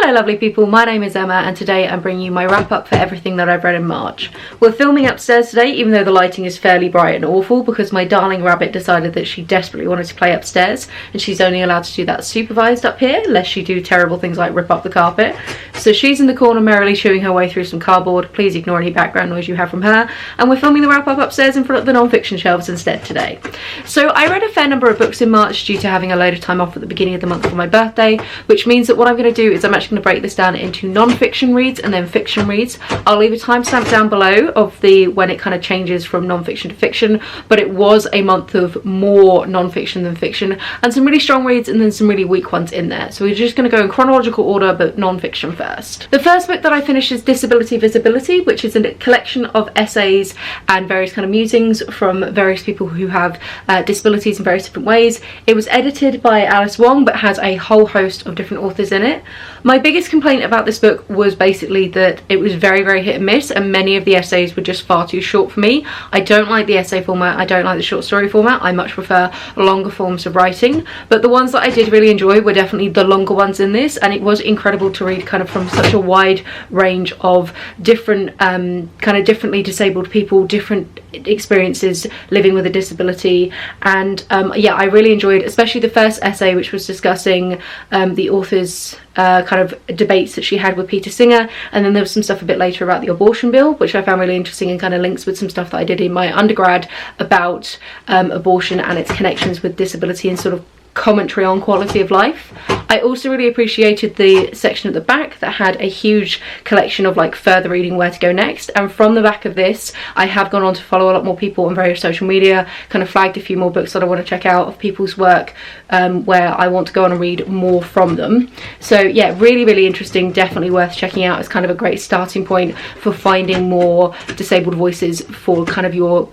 Hello lovely people, my name is Emma and today I'm bringing you my wrap up for everything that I've read in March. We're filming upstairs today even though the lighting is fairly bright and awful because my darling rabbit decided that she desperately wanted to play upstairs and she's only allowed to do that supervised up here lest she do terrible things like rip up the carpet. So she's in the corner merrily chewing her way through some cardboard. Please ignore any background noise you have from her, and we're filming the wrap up upstairs in front of the non-fiction shelves instead today. So I read a fair number of books in March due to having a load of time off at the beginning of the month for my birthday, which means that what I'm going to do is I'm actually going to break this down into non-fiction reads and then fiction reads. I'll leave a timestamp down below of when it kind of changes from non-fiction to fiction, but it was a month of more non-fiction than fiction and some really strong reads and then some really weak ones in there. So we're just going to go in chronological order but non-fiction first. The first book that I finished is Disability Visibility, which is a collection of essays and various kind of musings from various people who have disabilities in various different ways. It was edited by Alice Wong but has a whole host of different authors in it. My biggest complaint about this book was basically that it was very hit and miss and many of the essays were just far too short for me. I don't like the essay format, I don't like the short story format, I much prefer longer forms of writing, but the ones that I did really enjoy were definitely the longer ones in this, and it was incredible to read kind of from such a wide range of different kind of differently disabled people, different experiences living with a disability. And yeah, I really enjoyed especially the first essay, which was discussing the author's kind of debates that she had with Peter Singer, and then there was some stuff a bit later about the abortion bill, which I found really interesting and kind of links with some stuff that I did in my undergrad about abortion and its connections with disability and sort of commentary on quality of life. I also really appreciated the section at the back that had a huge collection of like further reading where to go next, and from the back of this I have gone on to follow a lot more people on various social media, kind of flagged a few more books that I want to check out of people's work where I want to go on and read more from them. So yeah, really interesting, definitely worth checking out. It's kind of a great starting point for finding more disabled voices for kind of your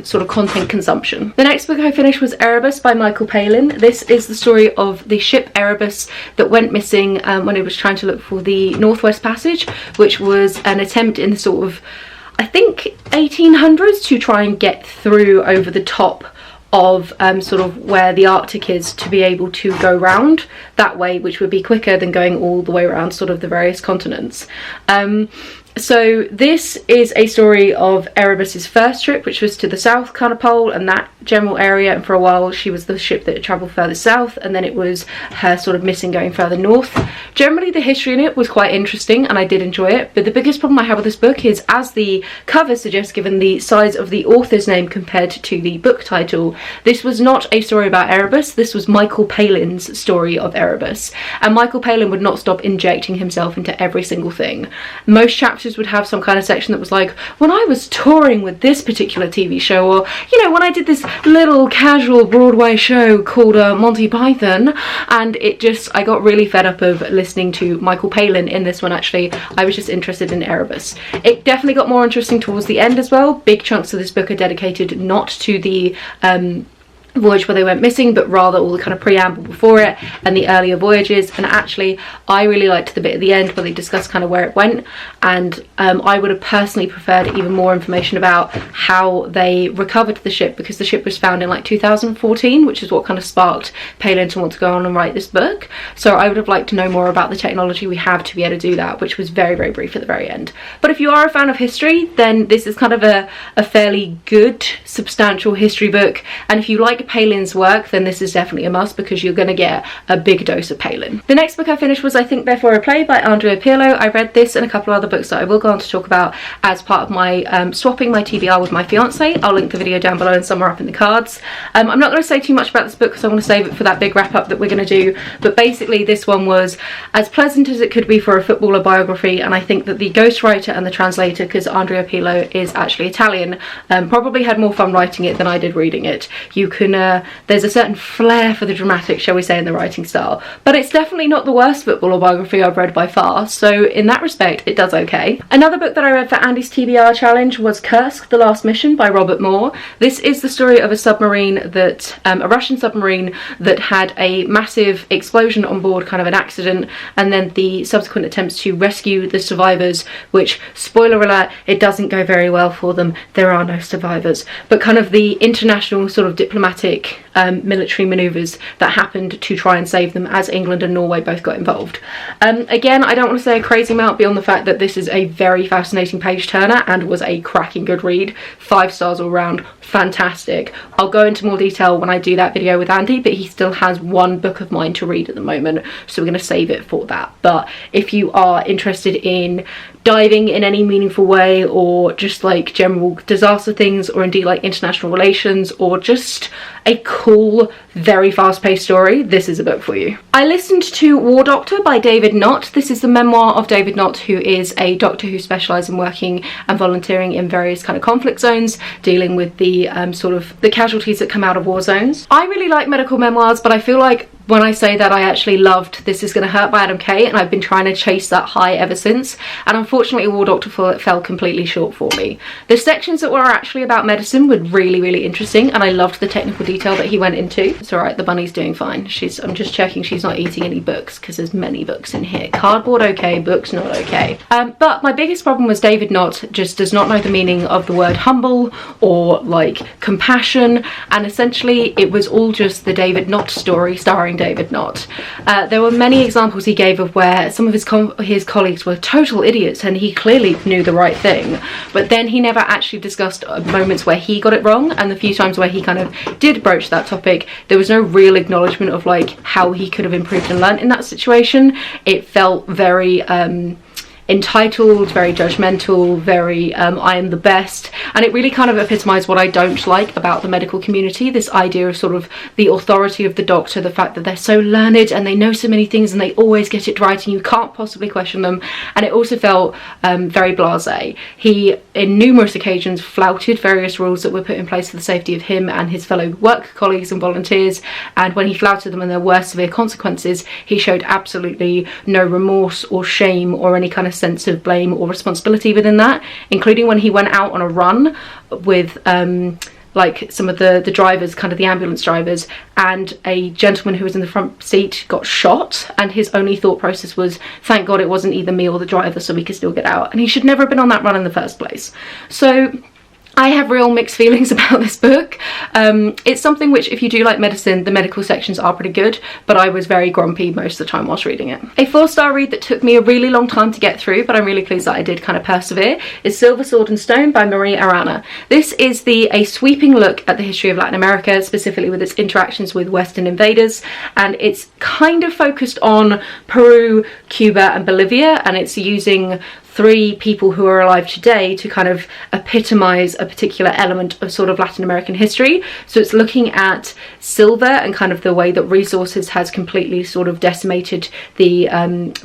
sort of content consumption. The next book I finished was Erebus by Michael Palin. This is the story of the ship Erebus that went missing when it was trying to look for the Northwest Passage, which was an attempt in the sort of, I think, 1800s to try and get through over the top of sort of where the Arctic is to be able to go round that way, which would be quicker than going all the way around sort of the various continents. So this is a story of Erebus's first trip, which was to the south kind of pole and that general area, and for a while she was the ship that travelled further south, and then it was her sort of missing going further north. Generally the history in it was quite interesting and I did enjoy it, but the biggest problem I have with this book is, as the cover suggests given the size of the author's name compared to the book title, this was not a story about Erebus, this was Michael Palin's story of Erebus, and Michael Palin would not stop injecting himself into every single thing. Most chapters would have some kind of section that was like, when I was touring with this particular TV show, or you know, when I did this little casual Broadway show called Monty Python, and it just, I got really fed up of listening to Michael Palin in this one. Actually, I was just interested in Erebus. It definitely got more interesting towards the end as well. Big chunks of this book are dedicated not to the voyage where they went missing, but rather all the kind of preamble before it and the earlier voyages. And actually I really liked the bit at the end where they discussed kind of where it went, and I would have personally preferred even more information about how they recovered the ship, because the ship was found in like 2014, which is what kind of sparked Palin to want to go on and write this book. So I would have liked to know more about the technology we have to be able to do that, which was very brief at the very end. But if you are a fan of history, then this is kind of a fairly good substantial history book, and if you like Palin's work, then this is definitely a must because you're going to get a big dose of Palin. The next book I finished was I Think Therefore I Play by Andrea Pirlo. I read this and a couple of other books that I will go on to talk about as part of my swapping my TBR with my fiance. I'll link the video down below and somewhere up in the cards. I'm not going to say too much about this book because I want to save it for that big wrap up that we're going to do, but basically this one was as pleasant as it could be for a footballer biography, and I think that the ghostwriter and the translator, because Andrea Pirlo is actually Italian, probably had more fun writing it than I did reading it. You can there's a certain flair for the dramatic, shall we say, in the writing style, but it's definitely not the worst footballer biography I've read by far, so in that respect it does okay. Another book that I read for Andy's TBR challenge was Kursk, The Last Mission by Robert Moore. This is the story of a submarine that, a Russian submarine that had a massive explosion on board, kind of an accident, and then the subsequent attempts to rescue the survivors, which, spoiler alert, it doesn't go very well for them. There are no survivors, but kind of the international sort of diplomatic dramatic military manoeuvres that happened to try and save them, as England and Norway both got involved. Again, I don't want to say a crazy amount beyond the fact that this is a very fascinating page turner and was a cracking good read. 5 stars all round, fantastic. I'll go into more detail when I do that video with Andy, but he still has one book of mine to read at the moment, so we're going to save it for that. But if you are interested in diving in any meaningful way, or just like general disaster things, or indeed like international relations, or just a cool, very fast-paced story, this is a book for you. I listened to War Doctor by David Nott. This is the memoir of David Nott, who is a doctor who specialises in working and volunteering in various kind of conflict zones, dealing with the sort of the casualties that come out of war zones. I really like medical memoirs, but I feel like when I say that I actually loved This Is Gonna Hurt by Adam Kay, and I've been trying to chase that high ever since, and unfortunately War Doctor fell completely short for me. The sections that were actually about medicine were really, really interesting, and I loved the technical detail that he went into. It's alright, the bunny's doing fine. I'm just checking she's not eating any books, because there's many books in here. Cardboard okay, books not okay. But my biggest problem was David Nott just does not know the meaning of the word humble, or like compassion, and essentially it was all just the David Nott story starring David Nott. There were many examples he gave of where some of his colleagues were total idiots and he clearly knew the right thing, but then he never actually discussed moments where he got it wrong, and the few times where he kind of did broach that topic, there was no real acknowledgement of like how he could have improved and learnt in that situation. It felt very entitled, very judgmental, very I am the best, and it really kind of epitomised what I don't like about the medical community, this idea of sort of the authority of the doctor, the fact that they're so learned and they know so many things and they always get it right and you can't possibly question them. And it also felt very blasé. He in numerous occasions flouted various rules that were put in place for the safety of him and his fellow work colleagues and volunteers, and when he flouted them and there were severe consequences, he showed absolutely no remorse or shame or any kind of sense of blame or responsibility within that, including when he went out on a run with like some of the drivers, kind of the ambulance drivers, and a gentleman who was in the front seat got shot, and his only thought process was, thank God it wasn't either me or the driver, so we could still get out. And he should never have been on that run in the first place. So I have real mixed feelings about this book. It's something which, if you do like medicine, the medical sections are pretty good, but I was very grumpy most of the time whilst reading it. A 4-star read that took me a really long time to get through, but I'm really pleased that I did kind of persevere, is Silver Sword and Stone by Maurier Arana. This is a sweeping look at the history of Latin America, specifically with its interactions with Western invaders, and it's kind of focused on Peru, Cuba and Bolivia, and it's using 3 people who are alive today to kind of epitomise a particular element of sort of Latin American history. So it's looking at silver and kind of the way that resources has completely sort of decimated the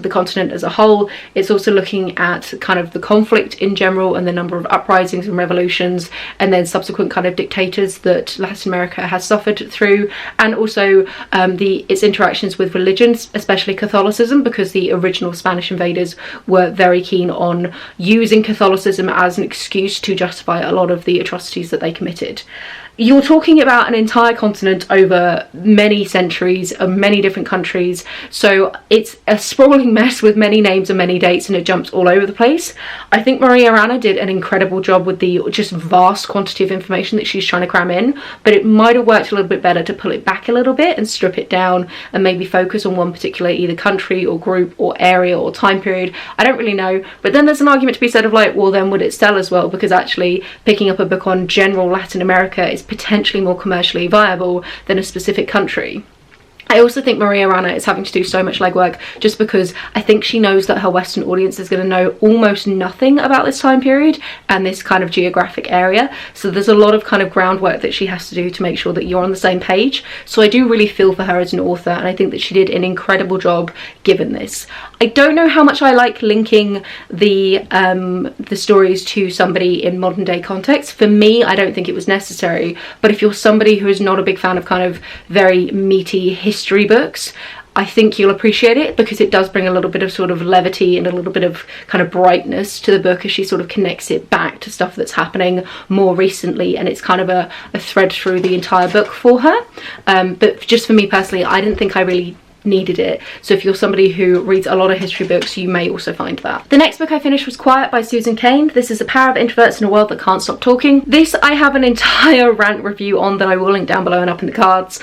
continent as a whole. It's also looking at kind of the conflict in general and the number of uprisings and revolutions and then subsequent kind of dictators that Latin America has suffered through, and also its interactions with religions, especially Catholicism, because the original Spanish invaders were very keen on using Catholicism as an excuse to justify a lot of the atrocities that they committed. You're talking about an entire continent over many centuries of many different countries, so it's a sprawling mess with many names and many dates, and it jumps all over the place. I think Maurier Arana did an incredible job with the just vast quantity of information that she's trying to cram in, but it might have worked a little bit better to pull it back a little bit and strip it down and maybe focus on one particular either country or group or area or time period. I don't really know, but then there's an argument to be said of like, well then would it sell as well, because actually picking up a book on general Latin America is potentially more commercially viable than a specific country. I also think Maurier Arana is having to do so much legwork just because I think she knows that her Western audience is going to know almost nothing about this time period and this kind of geographic area. So there's a lot of kind of groundwork that she has to do to make sure that you're on the same page. So I do really feel for her as an author, and I think that she did an incredible job given this. I don't know how much I like linking the stories to somebody in modern day context. For me, I don't think it was necessary, but if you're somebody who is not a big fan of kind of very meaty history books, I think you'll appreciate it, because it does bring a little bit of sort of levity and a little bit of kind of brightness to the book as she sort of connects it back to stuff that's happening more recently, and it's kind of a thread through the entire book for her. But just for me personally, I didn't think I really needed it. So if you're somebody who reads a lot of history books, you may also find that. The next book I finished was Quiet by Susan Cain. This is a pair of introverts in a world that can't stop talking. This I have an entire rant review on that I will link down below and up in the cards.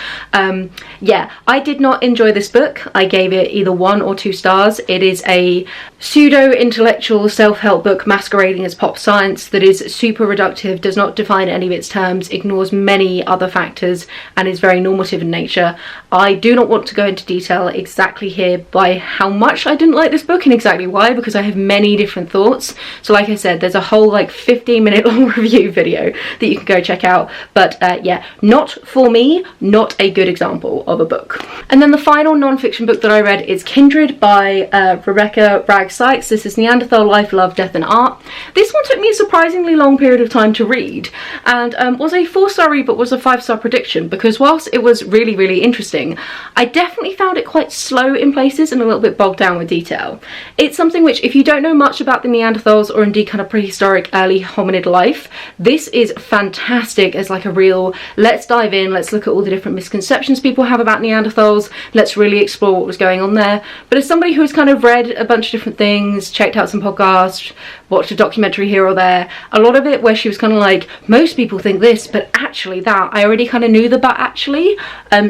Yeah, I did not enjoy this book. I gave it either 1 or 2 stars. It is a pseudo-intellectual self-help book masquerading as pop science that is super reductive, does not define any of its terms, ignores many other factors, and is very normative in nature. I do not want to go into detail exactly here by how much I didn't like this book and exactly why, because I have many different thoughts. So like I said, there's a whole like 15-minute long review video that you can go check out. But yeah, not for me, not a good example of a book. And then the final non-fiction book that I read is Kindred by Wragg Sykes. This is Neanderthal Life, Love, Death and Art. This one took me a surprisingly long period of time to read, and was a 4-star read but was a 5-star prediction, because whilst it was really, really interesting, I definitely found it quite slow in places and a little bit bogged down with detail. It's something which, if you don't know much about the Neanderthals or indeed kind of prehistoric early hominid life, this is fantastic as like a real, let's dive in, let's look at all the different misconceptions people have about Neanderthals, let's really explore what was going on there. But as somebody who's kind of read a bunch of different things, checked out some podcasts, watched a documentary here or there, a lot of it where she was kind of like, most people think this, but actually that, I already kind of knew the but actually,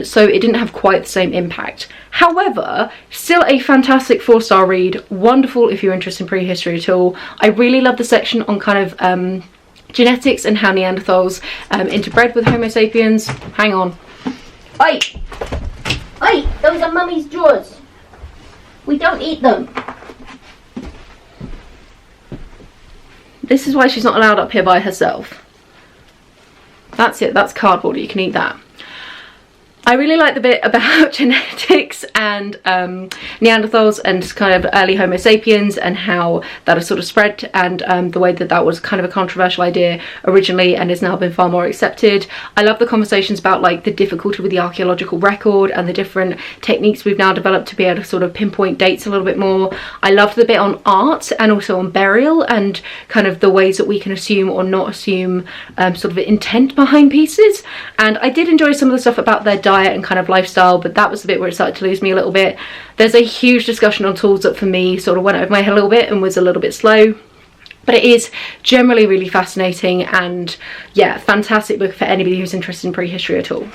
so it didn't have quite the same impact. However, still a fantastic 4-star read, wonderful if you're interested in prehistory at all. I really love the section on kind of genetics and how Neanderthals interbred with Homo sapiens. Hang on. Oi! Oi! Those are mummy's drawers. We don't eat them. This is why she's not allowed up here by herself. That's it, that's cardboard, you can eat that. I really like the bit about genetics and Neanderthals and kind of early Homo sapiens and how that has sort of spread, and the way that that was kind of a controversial idea originally and has now been far more accepted. I love the conversations about like the difficulty with the archaeological record and the different techniques we've now developed to be able to sort of pinpoint dates a little bit more. I loved the bit on art and also on burial and kind of the ways that we can assume or not assume sort of intent behind pieces. And I did enjoy some of the stuff about their diet and kind of lifestyle, but that was the bit where it started to lose me a little bit. There's a huge discussion on tools that for me sort of went over my head a little bit and was a little bit slow, but it is generally really fascinating and yeah, fantastic book for anybody who's interested in prehistory at all.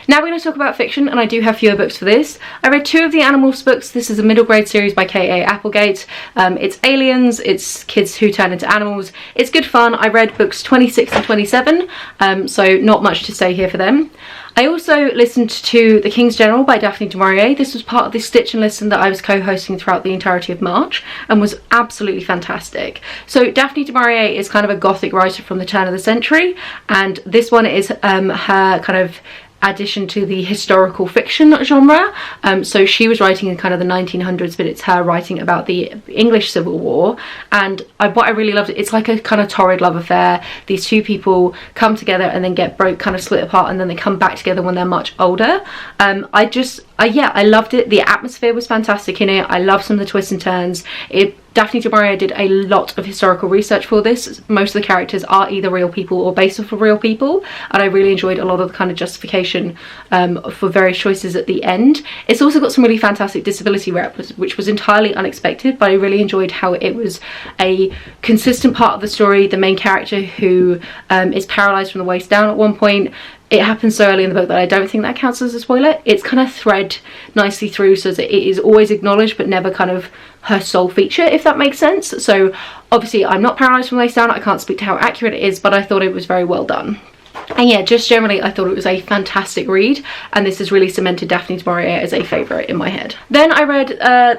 Now we're going to talk about fiction, and I do have fewer books for this. I read 2 of the Animorphs books. This is a middle grade series by A Applegate. It's aliens, it's kids who turn into animals. It's good fun. I read books 26 and 27, so not much to say here for them. I also listened to The King's General by Daphne du Maurier. This was part of the Stitch and Listen that I was co-hosting throughout the entirety of March and was absolutely fantastic. So Daphne du Maurier is kind of a gothic writer from the turn of the century, and this one is her kind of addition to the historical fiction genre. So she was writing in kind of the 1900s, but it's her writing about the English Civil War. And what I really loved, it's like a kind of torrid love affair. These 2 people come together and then get kind of split apart, and then they come back together when they're much older. Yeah, I loved it. The atmosphere was fantastic in it. I love some of the twists and turns. Daphne du Maurier did a lot of historical research for this. Most of the characters are either real people or based off of real people, and I really enjoyed a lot of the kind of justification for various choices at the end. It's also got some really fantastic disability rep, which was entirely unexpected, but I really enjoyed how it was a consistent part of the story. The main character who is paralysed from the waist down at one point, it happens so early in the book that I don't think that counts as a spoiler. It's kind of thread nicely through so that it is always acknowledged but never kind of her sole feature, if that makes sense. So obviously I'm not paralysed from the waist down, I can't speak to how accurate it is, but I thought it was very well done. And yeah, just generally I thought it was a fantastic read, and this has really cemented Daphne du Maurier as a favourite in my head. Then I read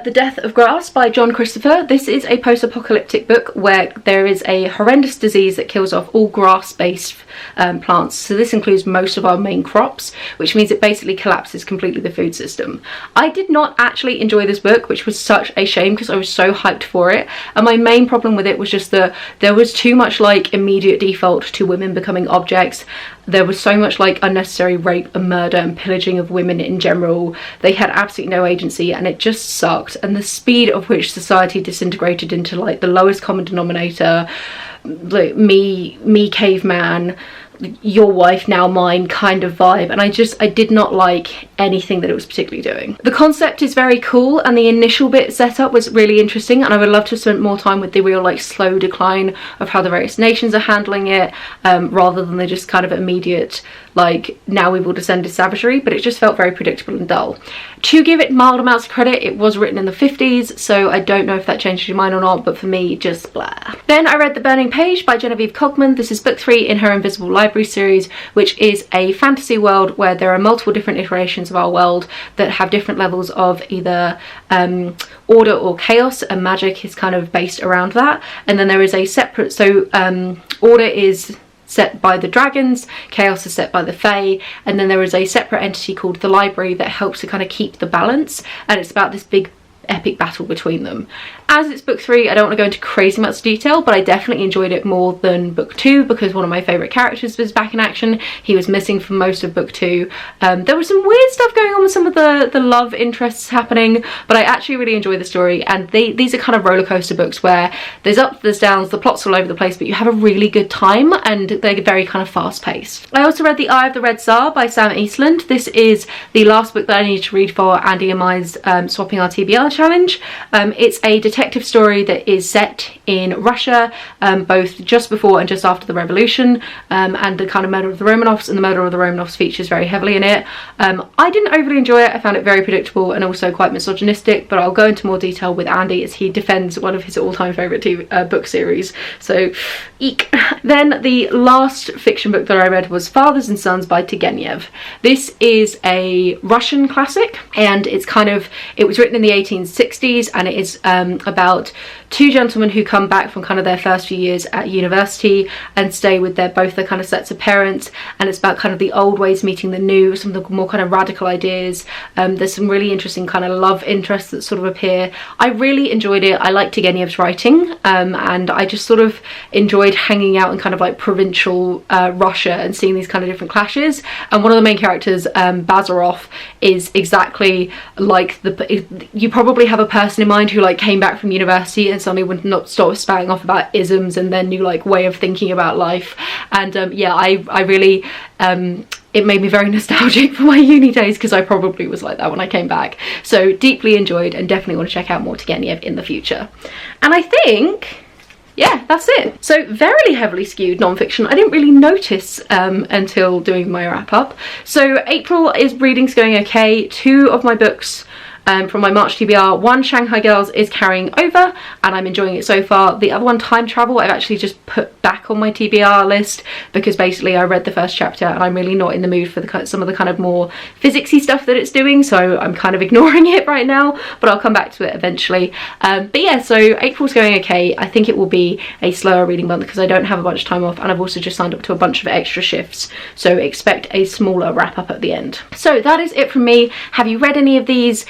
The Death of Grass by John Christopher. This is a post-apocalyptic book where there is a horrendous disease that kills off all grass-based plants. So this includes most of our main crops, which means it basically collapses completely the food system. I did not actually enjoy this book, which was such a shame because I was so hyped for it, and my main problem with it was just that there was too much like immediate default to women becoming objects. There was so much like unnecessary rape and murder and pillaging of women in general. They had absolutely no agency, and it just sucked. And the speed of which society disintegrated into like the lowest common denominator, like me caveman, your wife now mine kind of vibe, and I did not like anything that it was particularly doing. The concept is very cool, and the initial bit set up was really interesting, and I would love to spend more time with the real like slow decline of how the various nations are handling it, rather than the just kind of immediate like now we will descend to savagery. But it just felt very predictable and dull. To give it mild amounts of credit, it was written in the 50s, so I don't know if that changes your mind or not, but for me, just blah. Then I read The Burning Page by Genevieve Cogman. This is book 3 in her Invisible Library series, which is a fantasy world where there are multiple different iterations of our world that have different levels of either order or chaos, and magic is kind of based around that. And then there is a separate, so order is set by the dragons, chaos is set by the fae, and then there is a separate entity called the library that helps to kind of keep the balance, and it's about this big epic battle between them. As it's book 3, I don't want to go into crazy much detail, but I definitely enjoyed it more than book 2 because one of my favourite characters was back in action. He was missing from most of book 2. There was some weird stuff going on with some of the love interests happening, but I actually really enjoy the story, and these are kind of roller coaster books where there's ups, there's downs, the plot's all over the place, but you have a really good time, and they're very kind of fast paced. I also read The Eye of the Red Tsar by Sam Eastland. This is the last book that I need to read for Andy and Mai's Swapping Our TBR challenge. It's a detective story that is set in Russia, both just before and just after the revolution, and the kind of murder of the Romanovs, and the murder of the Romanovs features very heavily in it. I didn't overly enjoy it. I found it very predictable and also quite misogynistic, but I'll go into more detail with Andy as he defends one of his all-time favourite book series, so eek. Then the last fiction book that I read was Fathers and Sons by Turgenev. This is a Russian classic, and it was written in the 1860s, and it is about two gentlemen who come back from kind of their first few years at university and stay with both their kind of sets of parents, and it's about kind of the old ways meeting the new, some of the more kind of radical ideas. There's some really interesting kind of love interests that sort of appear. I really enjoyed it. I like Turgenev's writing, and I just sort of enjoyed hanging out in kind of like provincial Russia and seeing these kind of different clashes. And one of the main characters, Bazarov, is exactly like you probably have a person in mind who like came back from university and suddenly would not stop spouting off about isms and their new like way of thinking about life. And yeah, I really it made me very nostalgic for my uni days because I probably was like that when I came back. So deeply enjoyed, and definitely want to check out more Turgenev in the future. And I think, yeah, that's it. So very heavily skewed non-fiction. I didn't really notice until doing my wrap up. So April is reading's going okay. 2 of my books from my March TBR, one, Shanghai Girls, is carrying over and I'm enjoying it so far. The other one, Time Travel, I've actually just put back on my TBR list because basically I read the first chapter and I'm really not in the mood for some of the kind of more physicsy stuff that it's doing, so I'm kind of ignoring it right now, but I'll come back to it eventually. But yeah, so April's going okay. I think it will be a slower reading month because I don't have a bunch of time off, and I've also just signed up to a bunch of extra shifts, so expect a smaller wrap up at the end. So that is it from me. Have you read any of these?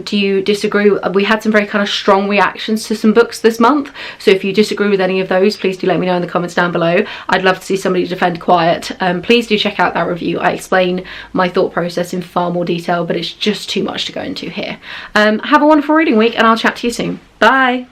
Do you disagree? We had some very kind of strong reactions to some books this month, so if you disagree with any of those, please do let me know in the comments down below. I'd love to see somebody defend Quiet. Please do check out that review. I explain my thought process in far more detail, but it's just too much to go into here. Have a wonderful reading week, and I'll chat to you soon. Bye!